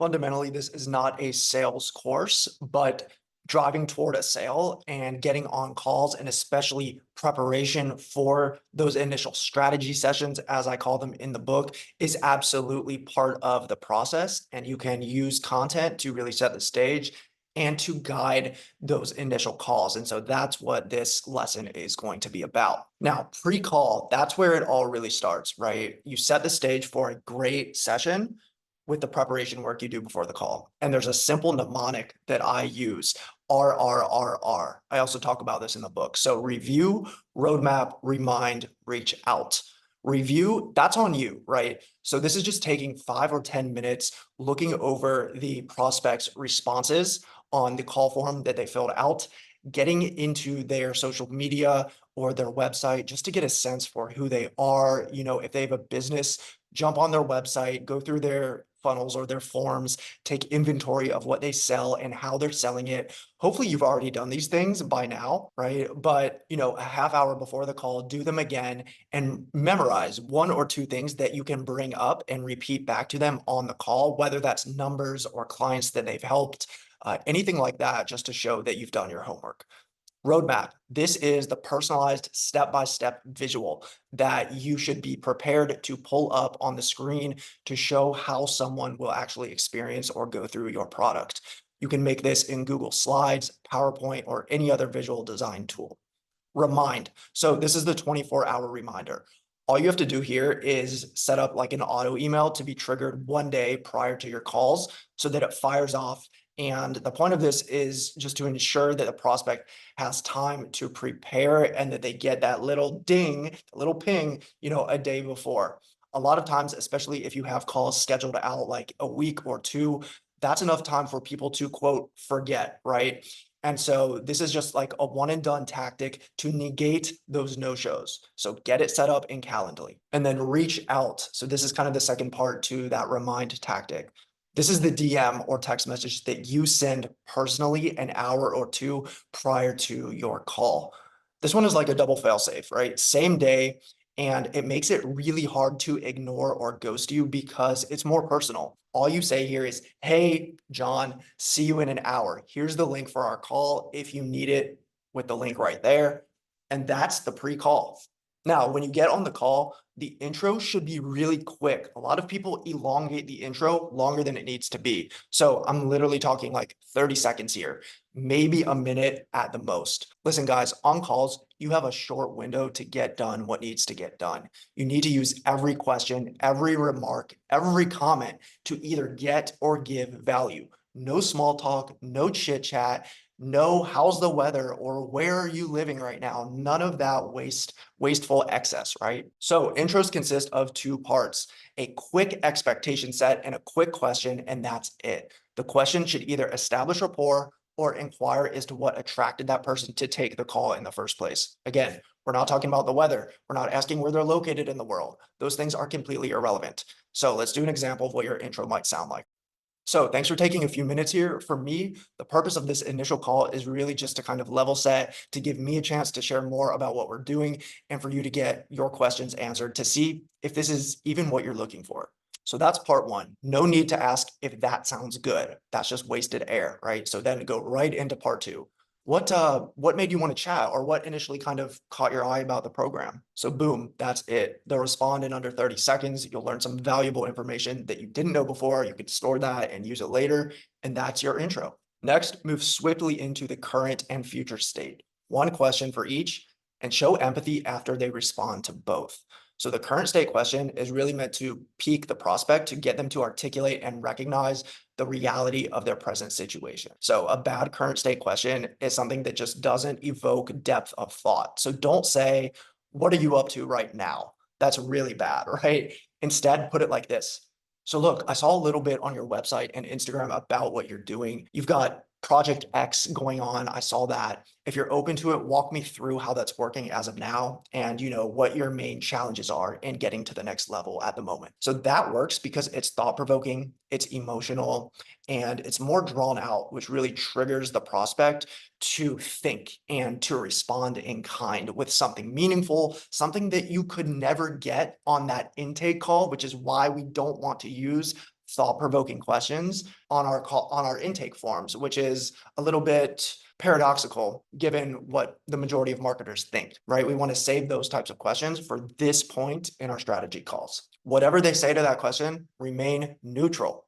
Fundamentally, this is not a sales course, but driving toward a sale and getting on calls and especially preparation for those initial strategy sessions, as I call them in the book, is absolutely part of the process. And you can use content to really set the stage and to guide those initial calls. And so that's what this lesson is going to be about. Now, pre-call, that's where it all really starts, right? You set the stage for a great session with the preparation work you do before the call. And there's a simple mnemonic that I use, RRRR. I also talk about this in the book. So review, roadmap, remind, reach out. Review, that's on you, right? So this is just taking 5 or 10 minutes, looking over the prospect's responses on the call form that they filled out, getting into their social media or their website just to get a sense for who they are. If they have a business, jump on their website, go through their funnels or their forms, take inventory of what they sell and how they're selling it. Hopefully you've already done these things by now, right? But, a half hour before the call, do them again and memorize 1 or 2 things that you can bring up and repeat back to them on the call, whether that's numbers or clients that they've helped, anything like that, just to show that you've done your homework. Roadmap. This is the personalized step-by-step visual that you should be prepared to pull up on the screen to show how someone will actually experience or go through your product. You can make this in Google Slides, PowerPoint, or any other visual design tool. Remind. So this is the 24-hour reminder. All you have to do here is set up like an auto email to be triggered 1 day prior to your calls so that it fires off. And the point of this is just to ensure that the prospect has time to prepare and that they get that little ding, a little ping, a day before. A lot of times, especially if you have calls scheduled out like a week or 2, that's enough time for people to quote, forget, right? And so this is just like a one and done tactic to negate those no-shows. So get it set up in Calendly and then reach out. So this is kind of the second part to that remind tactic. This is the DM or text message that you send personally an hour or 2 prior to your call. This one is like a double fail safe, right? Same day, and it makes it really hard to ignore or ghost you because it's more personal. All you say here is, hey, John, see you in an hour. Here's the link for our call if you need it with the link right there. And that's the pre-call. Now, when you get on the call, the intro should be really quick. A lot of people elongate the intro longer than it needs to be. So I'm literally talking like 30 seconds here, maybe a minute at the most. Listen, guys, on calls, you have a short window to get done what needs to get done. You need to use every question, every remark, every comment to either get or give value. No small talk, no chit chat, no how's the weather or where are you living right now? None of that wasteful excess, right? So intros consist of 2 parts, a quick expectation set and a quick question, and that's it. The question should either establish rapport or inquire as to what attracted that person to take the call in the first place. Again, we're not talking about the weather. We're not asking where they're located in the world. Those things are completely irrelevant. So let's do an example of what your intro might sound like. So thanks for taking a few minutes here. For me, the purpose of this initial call is really just to kind of level set, to give me a chance to share more about what we're doing and for you to get your questions answered to see if this is even what you're looking for. So that's part 1. No need to ask if that sounds good. That's just wasted air, right? So then go right into part 2. What made you want to chat, or what initially kind of caught your eye about the program? So boom, that's it. They'll respond in under 30 seconds. You'll learn some valuable information that you didn't know before. You could store that and use it later. And that's your intro. Next, move swiftly into the current and future state. 1 question for each and show empathy after they respond to both. So the current state question is really meant to pique the prospect to get them to articulate and recognize the reality of their present situation. So a bad current state question is something that just doesn't evoke depth of thought. So don't say, what are you up to right now? That's really bad, right? Instead, put it like this. So look, I saw a little bit on your website and Instagram about what you're doing. You've got Project X going on. I saw that. If you're open to it, walk me through how that's working as of now and what your main challenges are in getting to the next level at the moment. So that works because it's thought-provoking, it's emotional, and it's more drawn out, which really triggers the prospect to think and to respond in kind with something meaningful, something that you could never get on that intake call, which is why we don't want to use thought-provoking questions on our intake forms, which is a little bit paradoxical given what the majority of marketers think, right? We want to save those types of questions for this point in our strategy calls. Whatever they say to that question, remain neutral,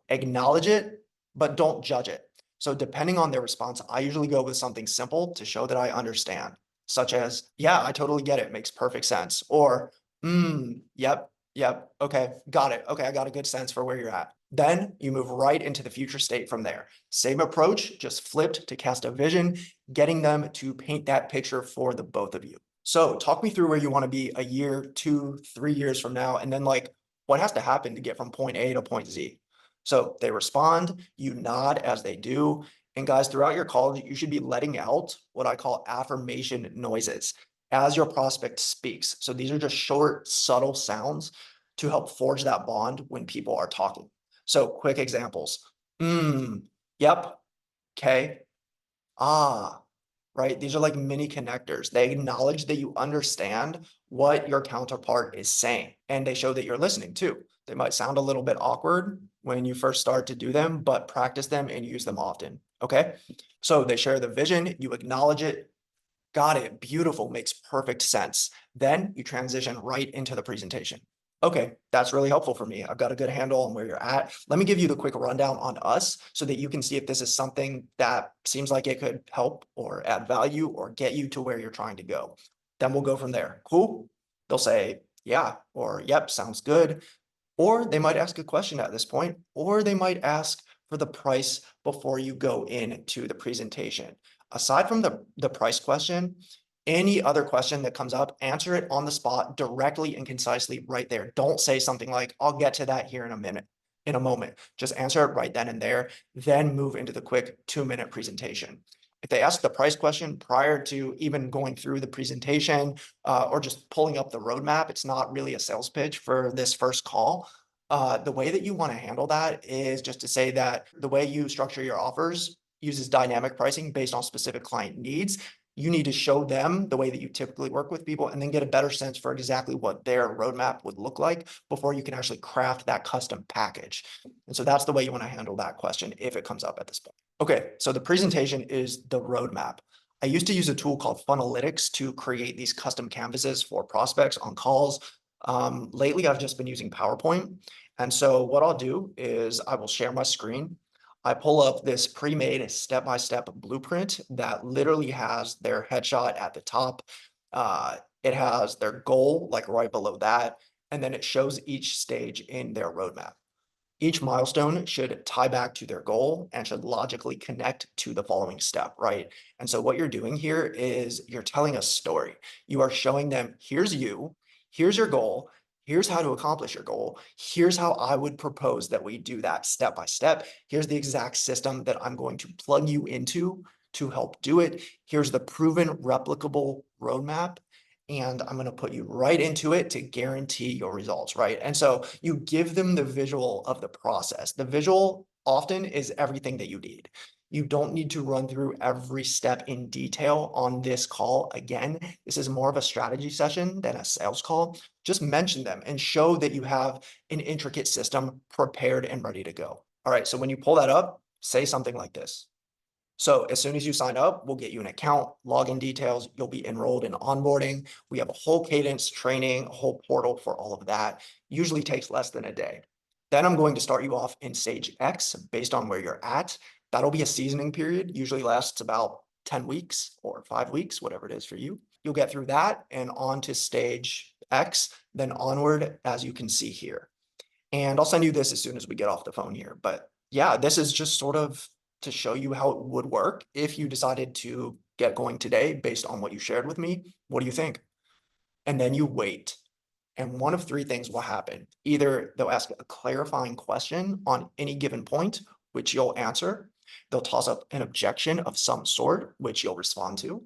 acknowledge it, but don't judge it. So depending on their response, I usually go with something simple to show that I understand, such as, yeah, I totally get it, makes perfect sense. Or, yep, okay, got it. Okay, I got a good sense for where you're at. Then you move right into the future state from there. Same approach, just flipped to cast a vision, getting them to paint that picture for the both of you. So talk me through where you want to be a year, 2, 3 years from now, and then like what has to happen to get from point A to point Z. So they respond, you nod as they do. And guys, throughout your call, you should be letting out what I call affirmation noises as your prospect speaks. So these are just short, subtle sounds to help forge that bond when people are talking. So quick examples. Yep, okay, ah, right? These are like mini connectors. They acknowledge that you understand what your counterpart is saying, and they show that you're listening too. They might sound a little bit awkward when you first start to do them, but practice them and use them often, okay? So they share the vision, you acknowledge it, got it, beautiful, makes perfect sense. Then you transition right into the presentation. Okay, that's really helpful for me. I've got a good handle on where you're at. Let me give you the quick rundown on us so that you can see if this is something that seems like it could help or add value or get you to where you're trying to go. Then we'll go from there. Cool? They'll say, yeah, or yep, sounds good. Or they might ask a question at this point, or they might ask for the price before you go into the presentation. Aside from the price question, any other question that comes up, answer it on the spot directly and concisely right there. Don't say something like, I'll get to that here in a moment. Just answer it right then and there, then move into the quick 2-minute presentation. If they ask the price question prior to even going through the presentation or just pulling up the roadmap, it's not really a sales pitch for this first call. The way that you want to handle that is just to say that the way you structure your offers uses dynamic pricing based on specific client needs. You need to show them the way that you typically work with people and then get a better sense for exactly what their roadmap would look like before you can actually craft that custom package. And so that's the way you want to handle that question if it comes up at this point. Okay, so the presentation is the roadmap. I used to use a tool called Funnelytics to create these custom canvases for prospects on calls. Lately, I've just been using PowerPoint. And so what I'll do is I will share my screen. I pull up this pre-made step-by-step blueprint that literally has their headshot at the top. It has their goal like right below that, and then it shows each stage in their roadmap. Each milestone should tie back to their goal and should logically connect to the following step, right? And so what you're doing here is you're telling a story. You are showing them, here's you, here's your goal, here's how to accomplish your goal. Here's how I would propose that we do that step by step. Here's the exact system that I'm going to plug you into to help do it. Here's the proven replicable roadmap. And I'm going to put you right into it to guarantee your results, right? And so you give them the visual of the process. The visual often is everything that you need. You don't need to run through every step in detail on this call. Again, this is more of a strategy session than a sales call. Just mention them and show that you have an intricate system prepared and ready to go. All right, so when you pull that up, say something like this. So as soon as you sign up, we'll get you an account, login details, you'll be enrolled in onboarding. We have a whole cadence training, a whole portal for all of that. Usually takes less than a day. Then I'm going to start you off in stage X based on where you're at. That'll be a seasoning period, usually lasts about 10 weeks or 5 weeks, whatever it is for you. You'll get through that and on to stage X, then onward as you can see here. And I'll send you this as soon as we get off the phone here. But yeah, this is just sort of to show you how it would work if you decided to get going today based on what you shared with me. What do you think? And then you wait. And one of 3 things will happen. Either they'll ask a clarifying question on any given point, which you'll answer. They'll toss up an objection of some sort, which you'll respond to.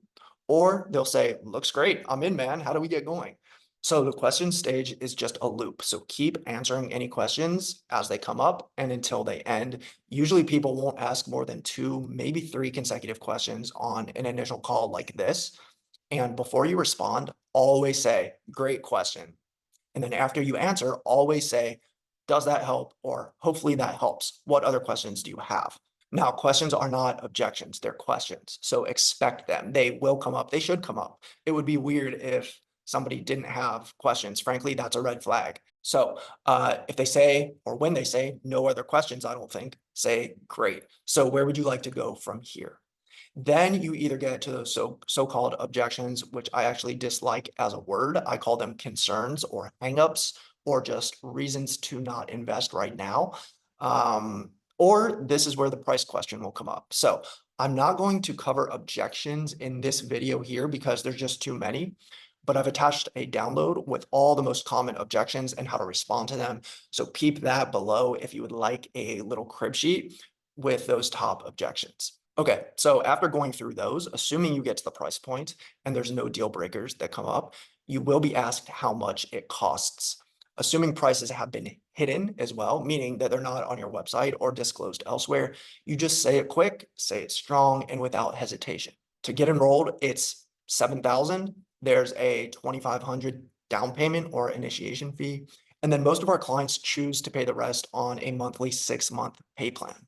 Or they'll say, looks great, I'm in, man. How do we get going? So the question stage is just a loop. So keep answering any questions as they come up and until they end. Usually people won't ask more than 2, maybe 3 consecutive questions on an initial call like this. And before you respond, always say, great question. And then after you answer, always say, Does that help? Or hopefully that helps. What other questions do you have? Now, questions are not objections, they're questions. So expect them. They will come up. They should come up. It would be weird if somebody didn't have questions. Frankly, that's a red flag. So if they say, or when they say no other questions, I don't think, say great. So where would you like to go from here? Then you either get to those so-called objections, which I actually dislike as a word. I call them concerns or hangups or just reasons to not invest right now. Or this is where the price question will come up. So I'm not going to cover objections in this video here because there's just too many, but I've attached a download with all the most common objections and how to respond to them. So keep that below if you would like a little crib sheet with those top objections. Okay, so after going through those, assuming you get to the price point and there's no deal breakers that come up, you will be asked how much it costs. Assuming prices have been hidden as well, meaning that they're not on your website or disclosed elsewhere, you just say it quick, say it strong, and without hesitation. To get enrolled, it's $7,000. There's a $2,500 down payment or initiation fee. And then most of our clients choose to pay the rest on a monthly 6-month pay plan.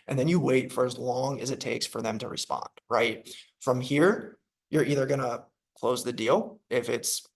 And then you wait for as long as it takes for them to respond, right? From here, you're either gonna close the deal if it's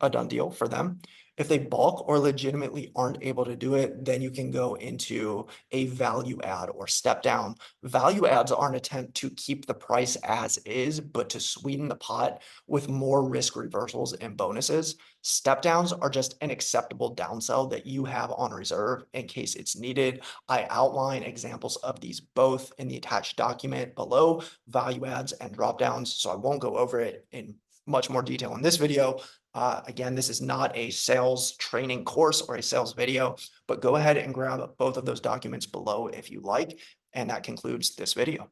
a done deal for them. If they balk or legitimately aren't able to do it, then you can go into a value add or step down. Value adds are an attempt to keep the price as is, but to sweeten the pot with more risk reversals and bonuses. Step downs are just an acceptable downsell that you have on reserve in case it's needed. I outline examples of these both in the attached document below, value adds and drop downs, so I won't go over it in much more detail in this video. Again, this is not a sales training course or a sales video, but go ahead and grab both of those documents below if you like. And that concludes this video.